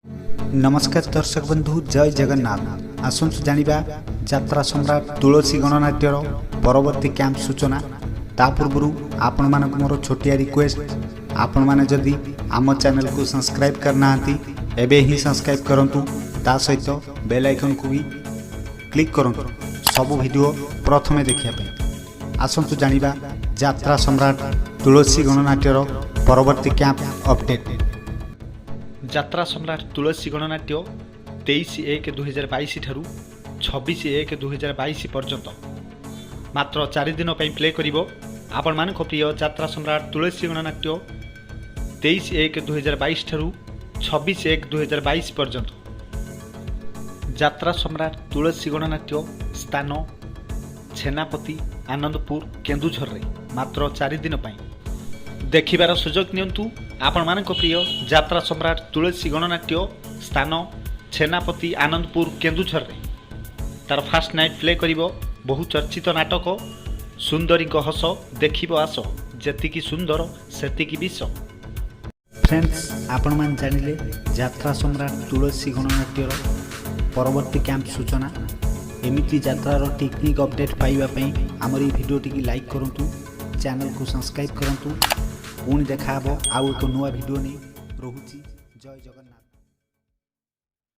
नमस्कार दर्शक बंधु, जय जगन्नाथ। आसंतु जानिबा यात्रा सम्राट तुलसी गणनाट्यर परवर्ती कैंप सूचना। ता पूर्व आपण मानक मोर छोटिया रिक्वेस्ट, आपण माने जदि आम चैनल को सब्सक्राइब करना एबे ही सब्सक्राइब करंतु, ता सहित बेल आइकन को भी क्लिक करंतु सब वीडियो प्रथमे देखिया पे। आसंतु जानिबा यात्रा सम्राट तुलसी गणनाट्यर परवर्ती कैंप अपडेट। यात्रा सम्राट तुलसी गणनाट्य 23/1/2022 ठारू 26/1/2022 पर्यंत मात्र 4 दिन प्ले करिवो। आपण मानक प्रिय यात्रा सम्राट तुलसी गणनाट्य 23/1/2022 ठारू 26/1/2022 पर्यंत। यात्रा सम्राट तुलसी गणनाट्य स्थान छेनापति आनंदपुर केन्दुझर रे मात्र 4 दिन देखिबार सुजोग नियंतु। आपण मानक प्रिय यात्रा सम्राट तुलसी गणनाट्य स्थान छेनापति आनंदपुर केन्दुझर रे तार फास्ट नाइट प्ले करिवो। बहु चर्चित नाटक सुंदरी हस देखिबो आस, जेतिकी सुंदर सेतिकी विष। फ्रेंड्स, आपण मान जानिले यात्रा सम्राट तुलसी गणनाट्यर परवर्ती कैंप सूचना। एमिति यात्रार टेक्निक अपडेट पाइबा पई हमर ई भिडियोटी की लाइक करंतु, चैनल को सब्सक्राइब करंतु। पुणी देखा आउ एक नुआ भिडियो नहीं रहुची। जय जगन्नाथ।